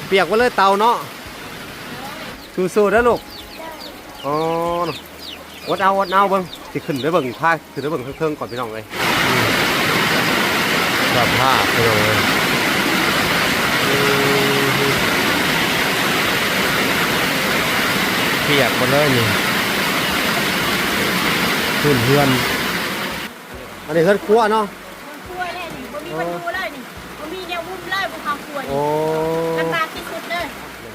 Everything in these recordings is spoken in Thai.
เปียกมาเลยเตาเนาะสู้ๆนะลูกอ๋อวัดเอาเบิ่งสิขึ้นได้เบิ่งผ้าขึ้นได้เบิ่งเครื่องก่อนพี่น้องเลยแบบผ้าพี่น้องเลยเปียกหมดเลยนี่ขึ้นเพื่อนอันนี้เพื่อนครัวเนาะครัวเลยนี่บ่มีประตูเลยนี่บ่มีแนวมุมเลยบ่ทำครัว โอ้ ลำบากที่สุดเลย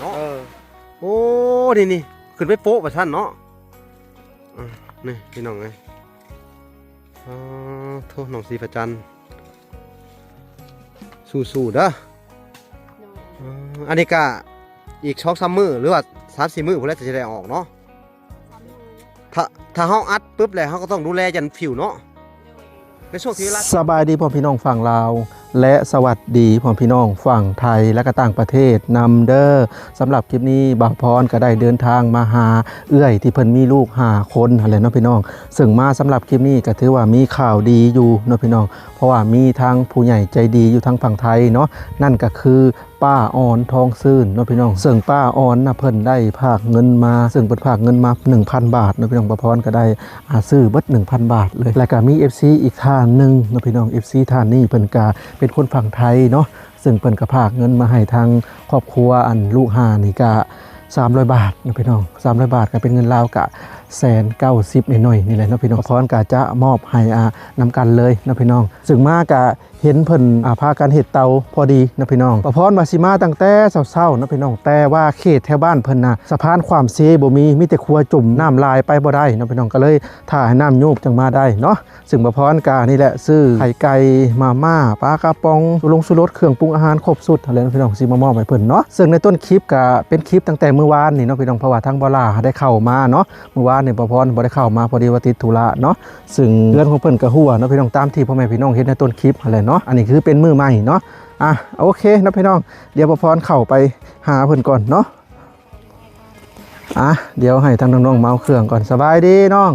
เนาะโอ้นี่ขึ้นไปโป๊ะประชันเนาะนี่พี่น้องเลยโทษน้องศรีประจันสู้ๆเด้ออันนี้ก็อีก2-3 มื้อหรือว่า3-4 มื้อพวกเราจะได้ออกเนาะถ้าเฮาอัดปุ๊บแล้วเฮาก็ต้องดูแลยันผิวเนาะในช่วงที่สบายดีพ่อพี่น้องฝั่งลาวและสวัสดีพ่อพี่น้องฝั่งไทยและก็ต่างประเทศนำเด้อสำหรับคลิปนี้บ่าวพรก็ได้เดินทางมาหาเอื้อยที่เพิ่นมีลูก5 คนอะไรเนาะพี่น้องซึ่งมาสำหรับคลิปนี้ก็ถือว่ามีข่าวดีอยู่เนาะพี่น้องเพราะว่ามีทางผู้ใหญ่ใจดีอยู่ทางฝั่งไทยเนาะนั่นก็คือป้าอ่อนทองซื่นเนาะพี่น้องซึ่งป้าอ่อนนะเพิ่นได้ฝากเงินมาซึ่งเพิ่นฝากเงินมา 1,000 บาทเนาะพี่น้องบ่าวพรก็ได้ซื้อเบิด 1,000 บาทเลยแล้วก็มี FC อีกท่านนึงเนาะพี่น้อง FC ท่านนี้เพิ่นก็เป็นคนฝั่งไทยเนาะซึ่งเพิ่นก็ฝากเงินมาให้ทางครอบครัวอันลูก5นี่ก็300 บาทเนาะพี่น้อง300 บาทก็เป็นเงินลาวก็190หน่อยๆนี่แหละเนาะพี่น้องพรก็จะมอบให้นำกันเลยเนาะพี่น้องซึ่งมาก็เห็นเพิ่นพากันเฮ็ดเตาพอดีนะพี่น้องประพรว่าสิมาตั้งแต่เช้าๆนะพี่น้องแต่ว่าเขตแถวบ้านเพิ่นน่ะสะพานความเซบ่มีแต่ครัวจุ่มน้ำลายไปบ่ได้นะพี่น้องก็เลยถ่าให้น้ำโยบจังมาได้เนาะซึ่งประพรก็นี่แหละซื้อไข่ไก่มาม่าปลากระป๋องสุรสเครื่องปรุงอาหารครบสุดอะไรนะพี่น้องสิมามอบให้เพิ่นเนาะซึ่งในต้นคลิปก็เป็นคลิปตั้งแต่มื้อวานนี่เนาะพี่น้องเพราะว่าทางบ่ล่าได้เข้ามาเนาะมื้อวานนี่ประพรบ่ได้เข้ามาพอดีว่าติดธุระเนาะซึ่งเรื่องของเพิ่นก็ฮู้เนาะพี่น้องตามที่พ่อแม่พี่น้องเห็นในต้นคลิปอะไรเนาะอันนี้คือเป็นมือใหม่เนาะโอเคนะพี่น้องเดี๋ยวประพรเข้าไปหาเพิ่นก่อนเนาะเดี๋ยวให้ทางน้องๆเมาเครื่องก่อนสบายดีน้อง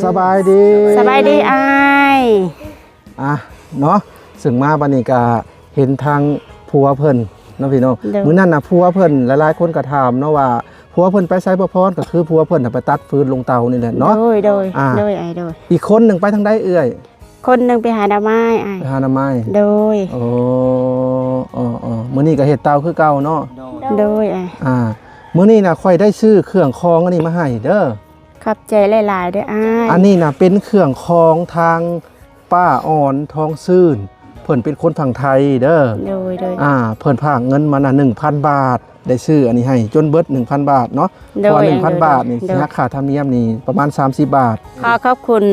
สบายดีอ้ายเนาะซึ่งมาบัดนี้ก็เห็นทางผัวเพิ่นเนาะพี่น้องมื้อนั้นน่ะผัวเพิ่นหลายๆคนก็ถามเนาะว่าผัวเพิ่นไปไสบ่พรก็คือผัวเพิ่นน่ะไปตัดฟืนลงเตานี่แหละเนาะโดยไอ้โดยอีกคนนึงไปทางใดเอื้อยคนนึงไปหาดอกไม้อ้ายไปหาดอกไม้โดยมื้อนี้ก็เฮ็ดเตาคือเก่าเนาะโดยอ้ายมื้อนี้น่ะค่อยได้ซื้อเครื่องคองอันนี้มาให้เด้อขอบใจหลายๆด้วยอ้ายอันนี้น่ะเป็นเครื่องคองทางป้าอ่อนทองซื่นเพิ่นเป็นคนฝั่งไทยเด้อโดยเพิ่นฝากเงินมาน่ะ 1,000 บาทได้ซื้ออันนี้ให้จนเบิด 1,000 บาทเนาะเพราะ 1,000 บาทนี่สิหักค่าธรรมเนียมนี่ประมาณ30 บาทขอบคุณ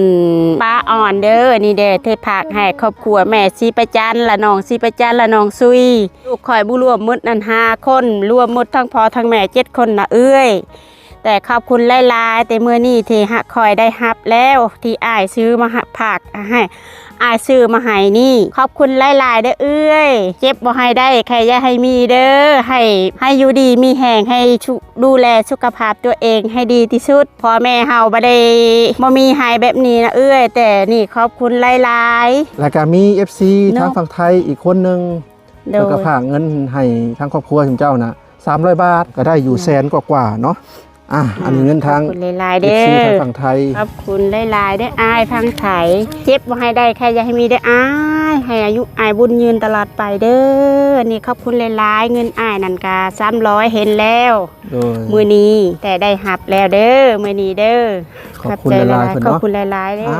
ป้าอ่อนเด้อนี่เด้อที่ฝากให้ครอบครัวแม่ศรีประจันละน้องศรีประจันละน้องซุยลูกข่อยบ่รวมหมดนั่น5 คนรวมหมดทั้งพ่อทั้งแม่7 คนน่ะเอ้ยแต่ขอบคุณหลายๆแต่เมื่อนี้ที่คอยได้ฮับแล้วที่อ้ายซื้อมาผักให้อ้ายซื้อมาให้นี่ขอบคุณหลายๆเด้อเอ้ยเจ็บบ่ให้ได้ใครอย่าให้มีเด้อให้อยู่ดีมีแหงให้ดูแลสุขภาพตัวเองให้ดีที่สุดพ่อแม่เฮาบ่ได้บ่มีให้แบบนี้นะเอ้ยแต่นี่ขอบคุณหลายๆแล้วก็มี FC ทางฝั่งไทยอีกคนนึงเพิ่นก็ฝากเงินให้ทางครอบครัวของเจ้านะ300 บาทก็ได้อยู่แสนกว่าๆเนาะอันนี้เงินทางหลายๆเด้อทางฝั่งไทยขอบคุณหลายๆเด้ออ้ายฝั่งไทยเจ็บบ่ให้ได้ใครอย่าให้มีเด้ออ้ายให้อายุอ้ายบุญยืนตลอดไปเด้อนี่ขอบคุณหลายๆเงินอ้ายนั่นก็300เห็นแล้วมื้อนี้แต่ได้หับแล้วเด้อมื้อนี้เด้อขอบคุณหลายๆขอบคุณหลายๆเด้อ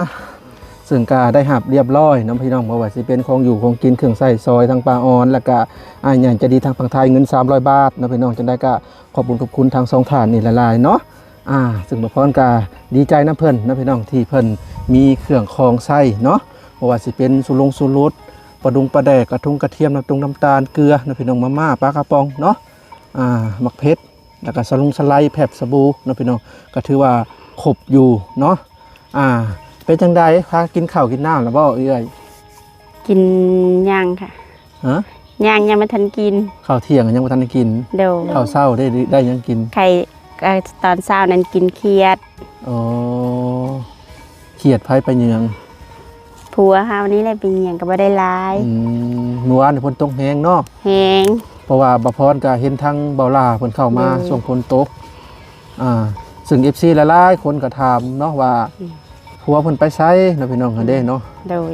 ซึ่งก็ได้หับเรียบร้อยน้ำพี่น้องบ่ว่าสิเป็นของอยู่ของกินเครื่องใส่ซอยทางป้าอ่อนแล้วก็อ้ายใหญ่จะดีทางฝั่งไทยเงิน300 บาทน้ำพี่น้องจังได้ก็ขอบคุณทาง2ท่านนี่หลายๆเนาะซึ่งบ่พรก็ดีใจนะเพิ่นนะพี่น้องที่เพิ่นมีเครื่องคองไส้เนาะบ่ว่าสิเป็นสุรสปลาดุงปลาแดกกระทุงกระเทียมน้ำตาลเกลือนะพี่น้องมาม่าปลากระป๋องเนาะมักเพชรแล้วก็สไลด์แผบสบู่นะพี่น้องก็ถือว่าครบอยู่เนาะเป็นจังใดพากินข้าวกินน้ำแล้วบ่เอ้ยกินย่างค่ะ ยังไม่ทันกิน ข้าวเที่ยงยังบ่ทันได้กิน โดย ข้าวเช้าได้ยังกิน ใครตอนเช้านั้นกินเครียด อ๋อเครียดไผไปเยือง ผัวเฮานี่แหละเป็นหยังก็บ่ได้หลาย เมื่อวานนี่ฝนตกแฮงเนาะ แฮง เพราะว่าบ่พรก็เห็นทางเบาล่าเพิ่นเข้ามาช่วงฝนตกซึ่ง FC หลายๆคนก็ถามเนาะว่าผัวเพิ่นไปไสเนาะพี่น้องเด้เนาะ โดย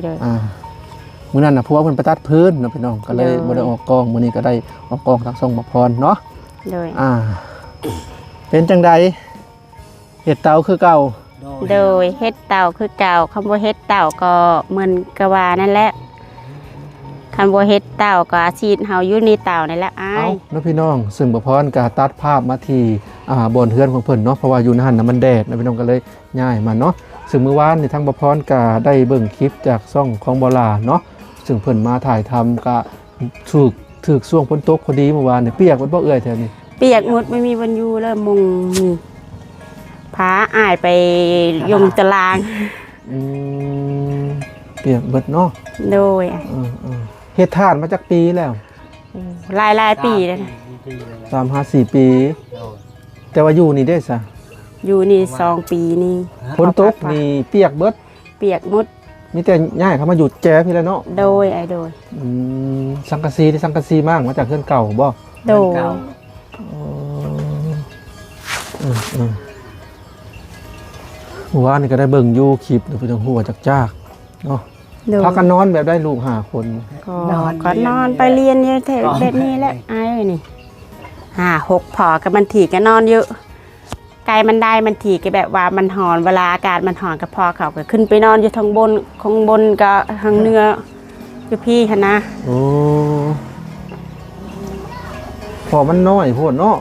มื้อนั้นน่ะผัวเพิ่นไปตัดพื้นเนาะพี่น้องก็เลยบ่ได้ออกกองมื้อนี้ก็ได้ออกกองทางส่งบ่พรเนาะ โดย เป็นจังใดเฮ็ดเตาคือเก่า โดยเฮ็ดเต่าคือเก่าคำว่าเฮ็ดเต่าก็เหมือนกะว่านั่นแหละคำว่าเฮ็ดเต่าก็อาชีพเฮาอยู่ในเต่านั่นแหละอ้า เอ้าย เนาะพี่น้องซึ่งบ่พรก็ตัดภาพมาที่บอนเฮือนของเพิ่นเนาะเพราะว่าอยู่ในหั่นน่ะมันแดดนะพี่น้องก็เลยย้ายมาเนาะซึ่งมื้อวานนี่ทางบ่พรก็ได้เบิ่งคลิปจากช่องของบ่ลาเนาะซึ่งเพิ่นมาถ่ายทำก็ถูกช่วงฝนตกพอดีเมื่อวานนี่เปียกมันบ่เอื้อยแถวนี้ เปียกหมดไม่มีวันอยู่แล้วมุงมีพาอ้ายไปยงตาราง เปียกเบิดเนาะ โดย เฮ็ดทานมาจากปีแล้ว หลายปีเลยนะ 3-5-4 ปี แต่ว่าอยู่นี่ได้ซะ อยู่นี่2 ปีนี่ ฝนตกนี่เปียกเบิด เปียกหมด มีแต่ย้ายเข้ามาอยู่แจ้พี่แล้วเนาะ โดยโดย สังกะสีที่สังกะสีมากมาจากเรือนเก่าบ่ โดย เมื่อวานนี่ก็ได้เบิ่งอยู่คลิปไปทางหัวจากเนาะ โดย พักกันนอนแบบได้ลูก5 คน ก็นอนไปเรียนเยอะแถวแบบนี้แหละไอ้นี่6 พอกับมันถี่ก็นอนเยอะไกลมันได้มันถี่ก็แบบว่ามันหอนเวลาอากาศมันหอนก็พอเขาก็ขึ้นไปนอนอยู่ทางบนของบนก็ทางเหนืออยู่พี่ค่ะนะ โอ้พอมันน้อยโพดเนาะ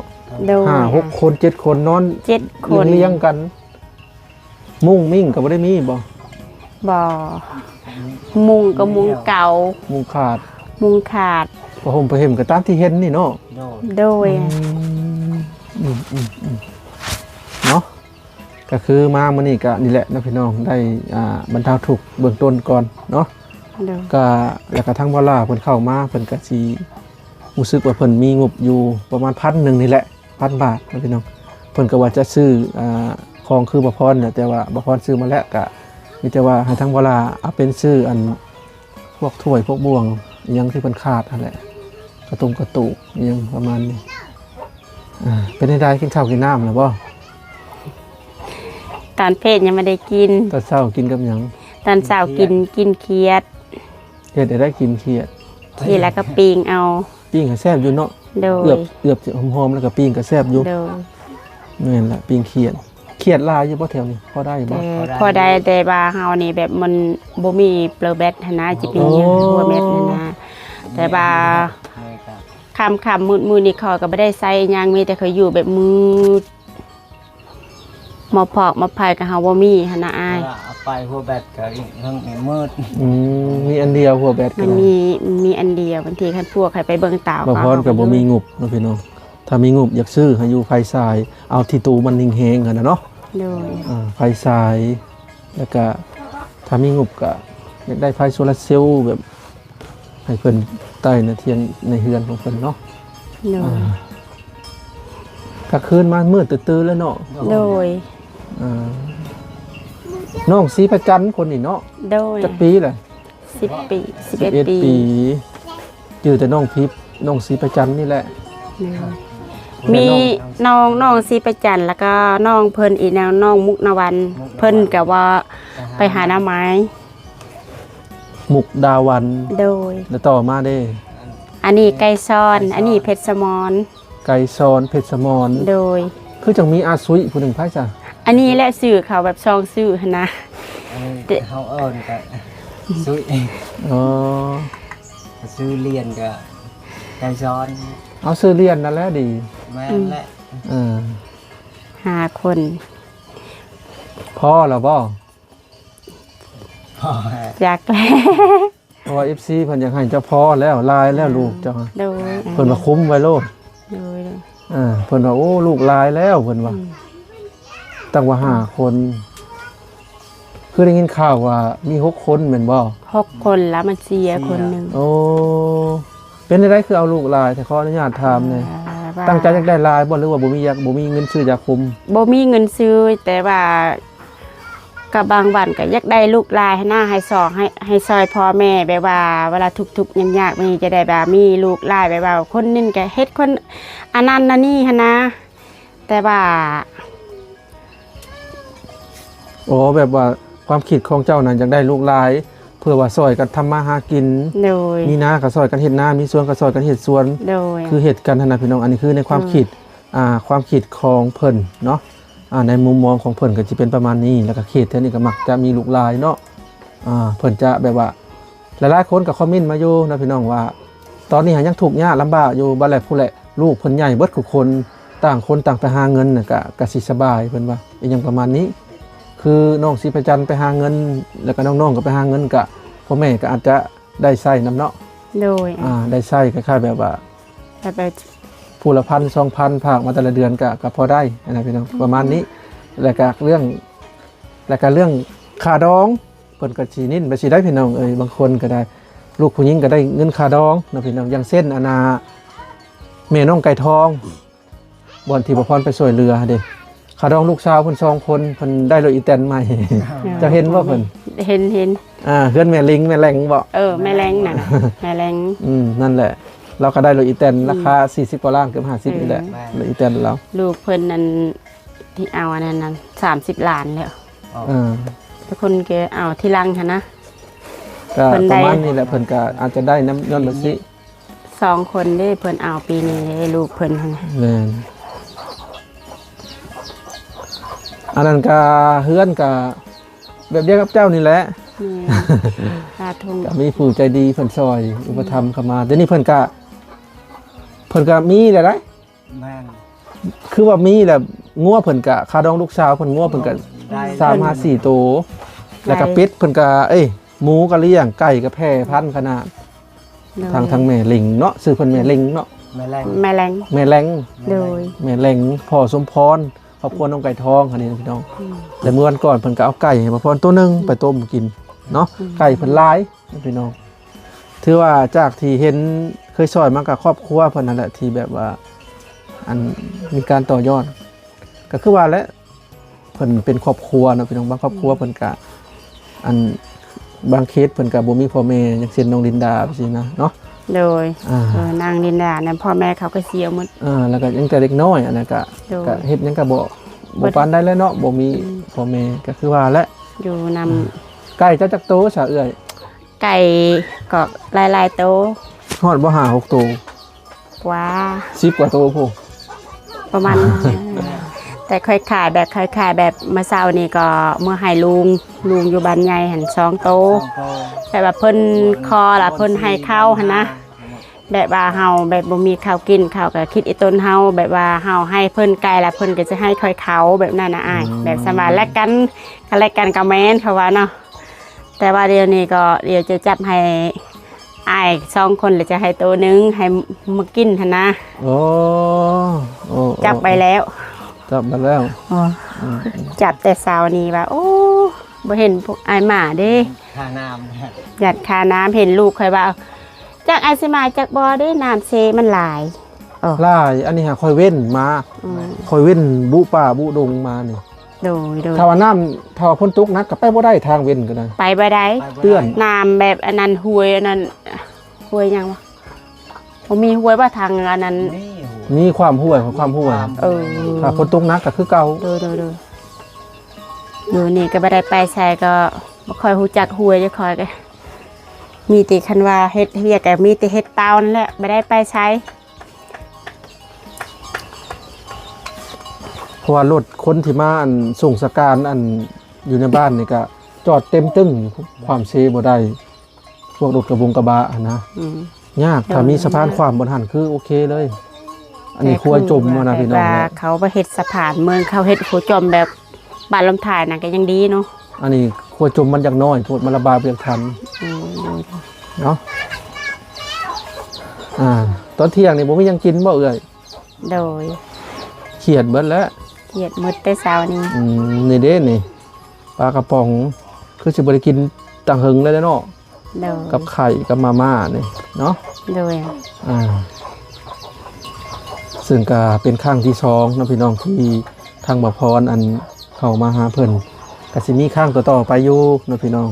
โดย 5-6 คน 7 คนนอน 7 คน เลี้ยงกัน มุ่งมิ่งก็บ่ได้มีบ่ บ่มุงก็มุงเก่า มุ่งขาด มุงขาด ผ้าห่มผ้าเห็มก็ตามที่เห็นนี่เนาะ โดย เนาะก็คือมามื้อนี้ก็นี่แหละนะพี่น้องได้บรรเทาทุกข์เบื้องต้นก่อนเนาะ โดย ก็แล้วก็ทั้งบ่ล่าเพิ่นเข้ามาเพิ่นก็สิรู้สึกว่าเพิ่นมีงบอยู่ประมาณ1,000นี่แหละ1,000 บาทนะพี่น้องเพิ่นก็ว่าจะซื้อของคือบ่พรเนี่ยแต่ว่าบ่พรซื้อมาแล้วก็มีแต่ว่าให้ทั้งบ่ล่าเอาเป็นซื้ออันพวกถ้วยพวกบ่วงอิหยังที่เพิ่นขาดนั่นแหละกระตุกอิหยังประมาณนี้เป็นได้กินข้าวกินน้ำแล้วบ่ ตอนเพศยังไม่ได้กิน ตอนเช้ากินกับหยัง ตอนเช้ากินเคียด เฮ็ดได้กินเขียด ที่แล้วก็ปิงเอา ปิ้งก็แซ่บอยู่เนาะ โดย เอือบหอมๆแล้วก็ปิ้งก็แซ่บอยู่ โดย แม่นละปิ้งเขียดลายอยู่บ่แถวนี้พอได้อยู่บ่ แต่พอได้แต่ว่าเฮานี่แบบมันบ่มีเปลือกแบตหั้นนะจิเป็นอย่างหัวเม็ดนั่นนะแต่ว่าค่ำมืดนี่เขาก็บ่ได้ใส่หยังมีแต่เขาอยู่แบบมืดมาพอกมาพายกับเฮาบ่มีหั่นนะอ้าย เอาไปหัวแบตกับอีกทั้งมืด มีอันเดียวหัวแบต มันมีอันเดียวบางทีคันพวกใครไปเบิ่งเต่า บ่พรก็บ่มีงบเนาะพี่น้องถ้ามีงบอยากซื้อให้อยู่ไฟทรายเอาที่ตู้มันแฮงๆกันนะเนาะ โดย ไฟทรายแล้วก็ถ้ามีงบก็อยากได้ไฟโซลาร์เซลล์แบบให้เพิ่นใต้ในเทียนในเฮือนของเพิ่นเนาะ โดย กลางคืนมามืดตื้อๆแล้วเนาะ โดย น้องสีประจันคนนี่เนาะ โดย จักปีแหละ 10 ปี 11 11 ปี ปีจือแต่น้องพิพน้องสีประจันนี่แหละ มีน้องซีประจันแล้วก็น้องเพิ่นอีกแนวน้องมุกนวันเพิ่นก็ว่าไปหาหน้าไม้ มุกดาวัน โดย แล้วต่อมาได้ อันนี้ไก่ซ้อน อันนี้เพชรสมอน ไก่ซอนเพชรสมอน โดย คือจังมีอาซุยผู้หนึ่งไพ่จ้ะ อันนี้แหละสื่อเขาแบบซองสื่อหั่นนะ อันนี้เขาเอิญกับซื้อ อ๋อ ซื้อเรียนกับใจซ้อน เอาซื้อเรียนนั่นแหละดี แม่นแหละ 5 คน พ่อแล้วบ่ พ่อ อยากแล้ว เพราะว่า FC เพิ่นอยากให้เจ้าพ่อแล้วลายแล้วลูกเจ้า โดย เพิ่นว่าคุ้มไว้โลด โดย เพิ่นว่าโอ้ลูกลายแล้วเพิ่นว่าตั้งว่า5 คนคือได้ยินข่าวว่ามี6 คนแม่นบ่ 6 คนแล้วมันเสียคนหนึง โอ้ เป็นได้คือเอาลูกหลายแต่ขออนุญาตถามหน่อยตั้งใจอยากได้หลายบ่หรือว่าบ่มีเงินซื้อยาคุม บ่มีเงินซื้อแต่ว่ากับบางวันก็อยากได้ลูกหลายให้หน้าให้สองให้ซอยพ่อแม่แบบว่าเวลาทุกข์ๆยากๆมันจะได้แบบมีลูกหลายแบบว่าคนนึงก็เฮ็ดคนอันนั้นอันนี้หันนะแต่ว่า อ๋อแบบว่าความคิดของเจ้านั้นอยากได้ลูกหลาย เพื่อว่าซอยกันทำมาหากิน โดย มีนาก็ซอยกันเฮ็ดนามีสวนก็ซอยกันเฮ็ดสวน โดย คือเฮ็ดกันนะพี่น้องอันนี้คือในความคิดความคิดของเพิ่นเนาะในมุมมองของเพิ่นก็สิเป็นประมาณนี้แล้วก็เขตแถวนี้ก็มักจะมีลูกหลายเนาะเพิ่นจะแบบว่าหลายๆคนก็คอมเมนต์มาอยู่นะพี่น้องว่า ตอนนี้ยังทุกข์ยากลำบากอยู่บ่แลผู้แหละลูกเพิ่นใหญ่เบิดทุกคนต่างคนต่างไปหาเงินน่ะก็สิสบายเพิ่นว่าอีหยังประมาณนี้ คือน้องสิไปจันไปหาเงิน แล้วก็น้องๆก็ไปหาเงินก็พ่อแม่ก็อาจจะได้ใช้นำเนาะ โดย ได้ใช้คล้ายๆแบบว่า แบบ ผู้ละ1,000 2,000ภาคมาแต่ละเดือนก็พอได้นะพี่น้องประมาณนี้แล้วก็เรื่องค่าดองเพิ่นก็สินิ่นไปสิได้พี่น้องบางคนก็ได้ลูกผู้หญิงก็ได้เงินค่าดองนะพี่น้องอย่างเช่นแม่น้องไก่ทองบ่อนที่บ่พรไปช่วยเรือเด้ค่าดองลูกสาวเพิ่น2คนเพิ่นได้รถอีแตนใหม่ จะเห็นบ่เพิ่น เห็น เฮือนแม่ลิงแม่แรงบ่ แม่แรงน่ะแม่แรง นั่นแหละเราก็ได้รถอีแตนราคา40กว่าล้านเกือบ50นี่แหละรถอีแตนแล้ว ลูกเพิ่นนั้นที่เอาอันนั้น30 ล้านแล้วทุกคนก็เอาที่ลังค่ะนะ ก็ เพิ่น ป ได้ ระมาณนี้แหละเพิ่นก็อาจจะได้น้ำย้อนละสิ 2 คนได้เพิ่นเอาปีนี้ได้ลูกเพิ่นหั่น แม่นอันนั้นก็เฮือนก็แบบเดียวกับเจ้านี่แหละ นี่สาธุ ก็มีผู้ใจดีเพิ่นซอยอุปถัมภ์เข้ามาเดี๋ยวนี้เพิ่นก็มีแหละได้ แม่น คือว่ามีแหละงัวเพิ่นก็ค่าดองลูกสาวเพิ่นงัวเพิ่นก็ ได้ 3-4ตัวแล้วก็เป็ดเพิ่นก็หมูก็เลี้ยงไก่ก็แพร่พันธุ์ขนาดทางแม่ลิงเนาะชื่อเพิ่นแม่ลิงเนาะ แม่แรง แม่แรง แม่แรง โดย แม่แรงพ่อสมพรครอบครัวน้องไก่ทองอันนี้นะพี่น้องแต่เมื่อวันก่อนเพิ่นก็เอาไก่ให้มาพรตัวหนึงไปต้มกินเนาะไก่เพิ่นหลายนะพี่น้องถือว่าจากที่เห็นเคยซอยมากับครอบครัวเพิ่นนั่นแหละที่แบบว่าอันมีการต่อยอดก็คือว่าแล้วเพิ่นเป็นครอบครัวนะพี่น้องบางครอบครัวเพิ่นก็อันบางเคสเพิ่นก็บ่มีพ่อแม่อย่างเช่นน้องลินดาจังซี่นะเนาะ โดยนางดินดานั้นพ่อแม่เขาก็เสียหมด แล้วก็ยังแต่เด็กน้อยอันนั้นก็ โดย ก็เฮ็ดหยังก็บ่ปานได้แล้วเนาะบ่มีพ่อแม่ก็คือว่าแล้ว อยู่นำ ไก่เจ้าจักโตซะเอื้อย ไก่ก็หลายๆโต ฮอดบ่หา6โต กว่า 10กว่าโตพุ่น ประมาณ แต่ค่อยขายแบบเมื่อเช้านี่ก็เมื่อให้ลุงอยู่บ้านใหญ่หัน2โต 2 โต แบบว่าเพิ่นคอล่ะเพิ่นให้ข้าวหั่นนะแบบว่าเฮาแบบบ่มีข้าวกินข้าวก็คิดอีต้นเฮาแบบว่าเฮาให้เพิ่นไก่ละเพิ่นก็จะให้ค่อยเขาแบบนั้นนะอ้ายแบบสมาแลกกันก็แม่นเขาว่าเนาะแต่ว่าเดี๋ยวนี้ก็เดี๋ยวจะจับให้อ้าย2คนเลยจะให้ตัวหนึงให้มากินหั่นนะ โอ้โอ้ จับไปแล้ว จับมาแล้ว จับแต่เช้านี้ว่าโอ้บ่เห็นพวกอ้ายหมาเด้ ค่าน้ำนะ หยัดคาน้ำเห็นลูกเคยว่าจากไอซิมาจากบอได้น้ำเซมันหลาย ลายอันนี้หาคอยเว้นมาคอยเว้นบุป่าบุดงมานี่ โดย ถ้าว่าน้ำถ้าว่าพ้นตกนักก็ไปบ่ได้ทางเว้นก็ได้ ไปบ่ได้ เตือน น้ำแบบอันนั้นห้วยอันนั้นห้วยยังวะผมมีห้วยว่าทางอันนั้น นี่โห มีความห่วยของความห่วย ถ้าพ้นตกนักก็คือเก่า โดยอยู่นี่ก็บ่ได้ไปใส่ก็บ่ค่อยฮู้จักห้วยจะคอยก็มีแต่คันว่าเฮ็ดเวียกก็มีแต่เฮ็ดเตานั่นแหละบ่ได้ไปใช้ เพราะว่ารถคนที่มาอันส่งสการอันอยู่ในบ้านนี่ก็จอดเต็มตึ้งความเซบ่ได้พวกรถกระบงกระบะนะ อืม ยากถ้ามีสะพานความบนหันคือโอเคเลย อันนี้ควรจมมานะพี่น้อง ว่า นะ เขาไปเฮ็ดสะพานเมืองเขาเฮ็ดหัวจมแบบบ้านลมถ่ายน่ะก็ยังดีเนาะ อันนี้ควรจมมันอย่างน้อยพูดมันระบายเพียงทัน เนาะตอนเที่ยงนี่ผมไม่ยังกินบ่เอ่ย โดย เขียดเบิดแล้ว เกียดหมดแต่เช้านี้ นี่เด้นี่ปลากระป๋องคือสิบ่ได้กินต่างหึงเลยเนาะ โดย กับไข่กับมาม่านี่เนาะ โดย อ่าซึ่งก็เป็นครั้งที่2นะพี่น้องที่ทางบ่พรอันเข้ามาหาเพิ่นก็สิมีครั้งต่อๆไปอยู่นะพี่น้อง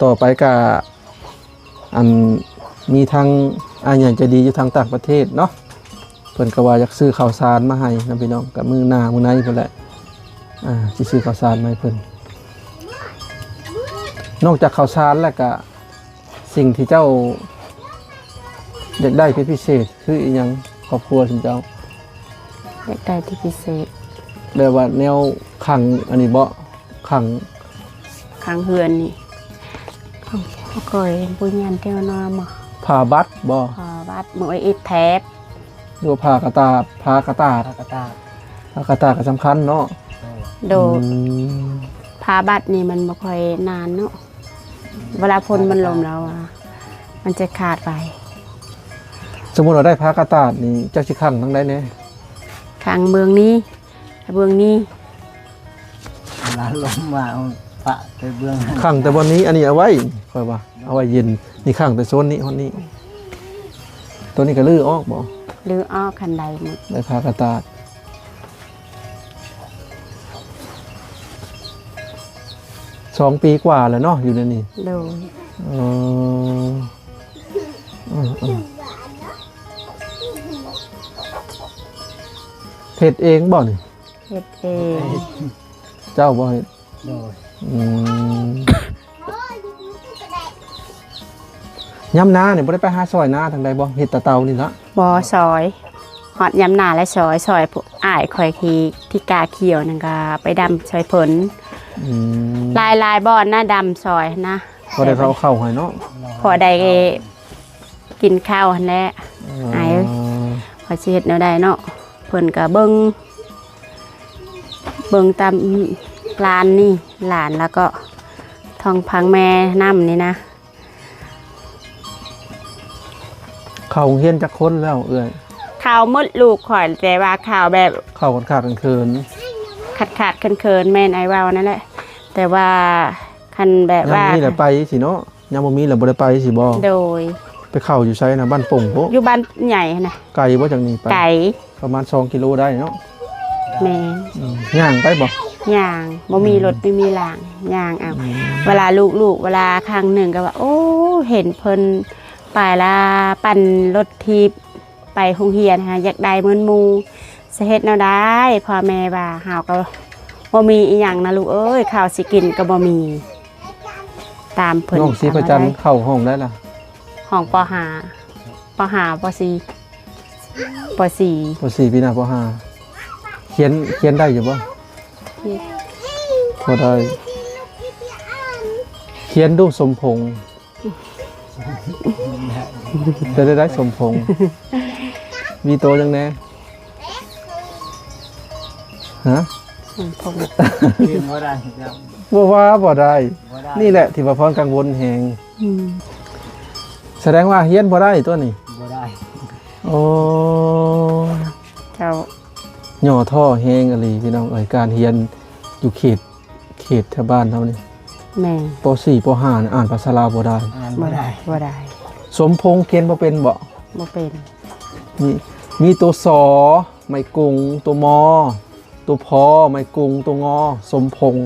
ต่อไปก็อันมีทางอันอย่างจะดีอยู่ทางต่างประเทศเนาะเพิ่นก็ว่าอยากซื้อข้าวสารมาให้นะพี่น้องกับมื้อหน้ามื้อไหนเพิ่นแหละสิซื้อข้าวสารมาให้เพิ่นนอกจากข้าวสารแล้วก็สิ่งที่เจ้าอยากได้เป็นพิเศษคืออีหยังครอบครัวของเจ้า อยากได้ที่พิเศษ แบบว่าแนวขังอันนี้บ่ขัง ข้างเฮือนนี่เขาเคยปุญญานเที่ยวนอมา ผ่าบัตรบ่ พอบัดหมวยอีแทบ หรือว่าผ่ากระตาผ่ากระตาด พากระตา ผ่ากระตาดก็สำคัญเนาะ โดย อืม พาบัดนี่มันบ่ค่อยนานเนาะเวลาฝนมันลมแล้วอ่ะมันจะขาดไป สมมุติเราได้ผ่ากระตาดนี่เจ้าสิขังทั้งใดแน่ ข้างเมืองนี้เมืองนี้ เวลาลมมาเอาพระไปเบื้อง ขังแต่วันนี้อันนี้เอาไว้ค่อยว่าเอาไว้เย็นนี่ขังแต่โซนนี้คนนี้ตัวนี้ก็ลื้อออกบ่ หรืออ้อคันใดหมด ได้ผ่ากระตาด2 ปีกว่าแล้วเนาะอยู่ในนี้ โดย อ๋ออืมเฮ็ดเองบ่นี่ เฮ็ดเอง เจ้าบ่เฮ็ด โดย อืมย้ำนาเนี่ยบ่ได้ไปหาซอยนาทางใดบ่เฮ็ดตะเตานี่ละ บ่ซอยฮอดยำหน้าและซอยผู้อ้ายข่อยที่กาเขียวนั่นก็ไปดำซอยผล อืม ลายบ่อนนะดำซอยนะ ก็ได้เขาเข้าให้เนาะ พอได้กินข้าวหั่นแหละ ไอ้ พอสิเฮ็ดแนวใดเนาะเพิ่นก็เบิ่งตามร้านนี่หลานแล้วก็ทองพังแม่น้ำนี่นะ เข้าโรงเรียนจักคนแล้วเอ้ย ข่าวมดลูกข่อยแต่ว่าข่าวแบบ เข้ากันขาดกันเคิน ขาดเคินๆแม่นไอ้ว่าวนั่นแหละแต่ว่าคันแบบว่า มีแหละไปสิเนาะยังบ่มีแล้วบ่ได้ไปสิบ่ โดย ไปเข้าอยู่ไสนะบ้านโป่งโพ อยู่บ้านใหญ่นะ ไกลบ่จากนี้ไป ไก่ ประมาณ2กิโลได้เนาะ แม่ ย่างไปบ่ ย่างบ่มีรถไม่มีหลางย่างเอาเวลาลูกเวลาครั้งหนึ่งก็ว่า โอ้เห็นเพิ่นไปละปั่นรถทีบไปโรงเรียนค่ะอยากได้เหมือนหมู่สิเฮ็ดแนวใดพ่อแม่ว่าหาวก็บ่มีอีหยังนะลูกเอ้ยข้าวสิกินก็บ่มี ตามเพิ่น น้องศรีประจันทร์เข้าห้องได้ล่ะ ห้องป .5 ป .5 ป .4 ป .4 ป .4 ปีหน้าป .5 เขียนได้อยู่บ่บ่ได้เขียนดูสมพงษ์จะได้สมพงษ์มีโตจังแน่ฮะ ผม เรียนบ่ได้ครับ บ่ได้ บ่ได้ นี่แหละที่ว่าพรกังวลแฮง อืม แสดงว่าเฮียนบ่ได้ตัวนี้ บ่ได้ โอ้ เจ้า ย่อท่อแฮงอะไรพี่น้องเอ้ยการเฮียนอยู่เขตแถวบ้านเฮานี่ แม่ ป .4 ป .5 น่ะอ่านภาษาลาวบ่ได้ อ่าน บ่ บ่ ได้ ได้ บ่ได้ สมพงษ์เขียนบ่เป็นบ่ บ่เป็น มีตัวสอไม่กุงตัวมอ ตัวพอไม่กุงตัวงอ สมพงษ์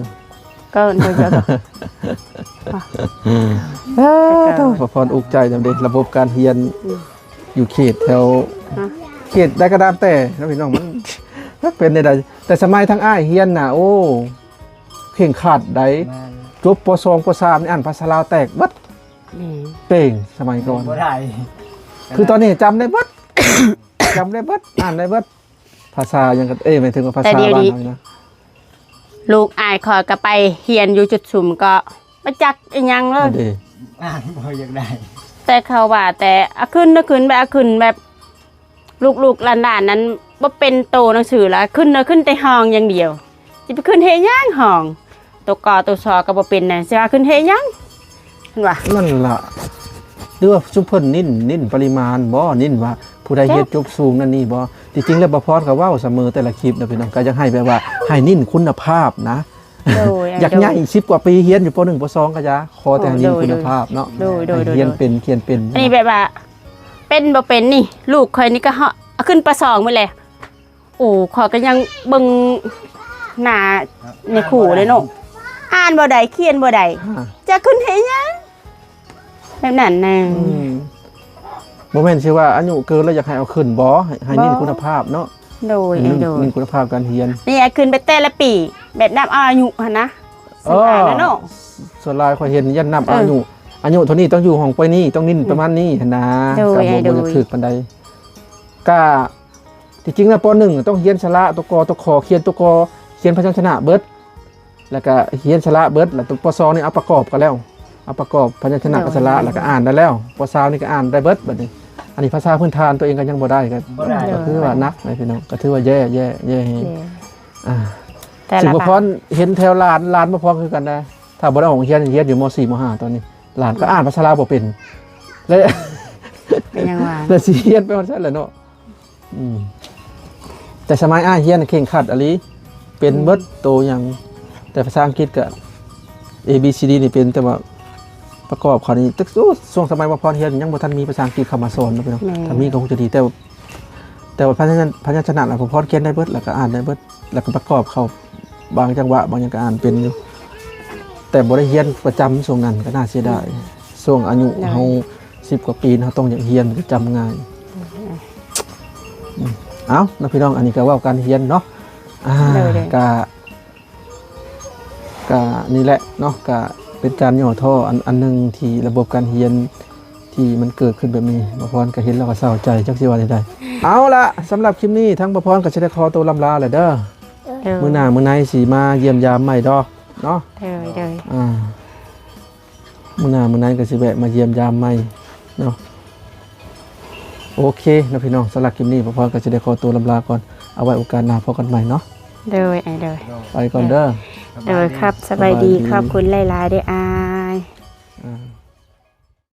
ก็โดยเฉพาะ ประพรอุกใจจำเด็ระบบการเรียน อืม อยู่เขตแถว ฮะ เขตได้กระดามแต่นะพี่น้องมันเป็นในใดแต่สมัยทั้งอ้ายเฮียนน่ะโอ้เข่งขาดได้ แม่น จบป .2 ป .3 นี่อ่านภาษาลาวแตกเบัด แม่ เป่งสมัยก่อน บ่ได้ คือตอนนี้จำได้เบัด จำได้เบัดอ่านได้เบัดภาษายังกับหมายถึงว่าภาษาบ้านเรานะ ลูกอายขอยก็ไปเฮียนอยู่จุดสุ่มก็บ่จักอีหยังเลย เด้ อ่านบ่อยากได้ แต่เขาว่าแต่อาขึ้นแบบลูกหลานๆนั้นบ่เป็นโตหนังสือละขึ้นแต่ห้องอย่างเดียวสิไปขึ้นเฮ็ดหยังห้องตัวกอตัวซอก็บ่เป็นน่ะสิว่าขึ้นเฮ็ดหยังเห็นว่า นั่นล่ะหรือว่าซุปเพิ่นนิ่นปริมาณบ่นิ่นว่าผู้ใดเฮ็ดจบสูงนั่นนี่บ่จริงๆแล้วบ่พรก็เว้าเสมอแต่ละคลิปนะพี่น้องก็อยากให้แบบว่าให้นิ่นคุณภาพนะ โดย อยากใหญ่10กว่าปีเรียนอยู่ป .1 ป .2 ก็จะขอแต่ให้นิ่นคุณภาพเนาะ โดย ให้เรียนเป็นเขียนเป็น อันนี้แบบว่า เป็นบ่เป็นนี่ ลูกข่อยนี่ก็เอาขึ้นประสองไปเลยโอ้ข่อยก็ยังเบิ่งหน้าในขู่เลยเนาะอ่านบ่ได้เขียนบ่ได้จะขึ้นให้ยังแบบนั้นน่ะ บ่แม่นสิว่าอายุเกินแล้วอยากให้เอาขึ้นบ่ให้นินคุณภาพเนาะ โดย นินคุณภาพการเรียน นี่ขึ้นไปแต่ละปี แบบนับอายุหั่นนะสิผ่านแล้วเนาะ ส่วนหลายข่อยเห็นยันนับอายุเท่านี้ต้องอยู่ห้องไปนี่ต้องนินประมาณนี้หั่นนะก็บ่จะถึกปานใดก็ที่จริงแล้วป .1 ต้องเรียนสระตัวกตัวขอเขียนตัวกเขียนพยัญชนะเบิดแล้วก็เรียนสระเบิดแล้วตัวป .2 นี่เอาประกอบกันแล้วเอาประกอบพยัญชนะกับสระแล้วก็อ่านได้แล้วป .3 นี่ก็อ่านได้เบิดบัดนี้อันนี้ภาษาพื้นฐานตัวเองก็ยังบ่ได้ก็คือว่านักนะพี่น้องก็ถือว่าแย่สิบ่พรเห็นแถวลานบ่พรคือกันนะถ้าบ่ได้ของเรียนอยู่ม .4 ม .5 ตอนนี้หลานก็อ่านภาษาลาวบ่เป็นแล้ว เป็นยังว่า แล้วสิเรียนไปฮอดซั่นแหละเนาะแต่สมัยอ้ายเรียนเข่งขัดอะลิเป็นเบิดโตอย่างแต่ภาษาอังกฤษก็ A B C D นี่เป็นแต่ว่าประกอบเขานี่ตึกช่วงสมัยว่าพรเรียนยังบ่ทันมีภาษาอังกฤษเข้ามาสอนเนาะพี่น้องถ้ามีก็คงจะดีแต่ว่าพยัญชนะน่ะผมพรเขียนได้เบิดแล้วก็อ่านได้เบิดแล้วก็ประกอบเข้าบางจังหวะบางอย่างก็อ่านเป็นอยู่แต่บ่ได้เรียนประจำช่วงนั้นก็น่าเสียดายช่วงอายุเฮา10กว่าปีเฮาต้องอย่างเรียนจำง่ายเอานะพี่น้องอันนี้ก็ว่าการเรียนเนาะกะนี่แหละเนาะกะเป็นการย่อท่ออันนึงที่ระบบการเรียนที่มันเกิดขึ้นแบบนี้บ่พรก็เห็นแล้วก็เศร้าใจจักสิว่าได้เอาละสำหรับคลิปนี้ทั้งบ่พรก็สิได้ขอตัวลำลาแหละเด้อมื้อหน้ามื้อไหนสิมาเยี่ยมยามใหม่ดอกเนาะมื้อหน้ามื้อไหนก็สิแวะมาเยี่ยมยามใหม่เนาะโอเคนะพี่น้องสำหรับคลิปนี้พ่อก็จะได้ขอตัวลำลาก่อนเอาไว้โอกาสหน้าพบกันใหม่เนาะ โดย ไปก่อนเด้อ โดยครับสบายดีขอบคุณหลายๆได้อ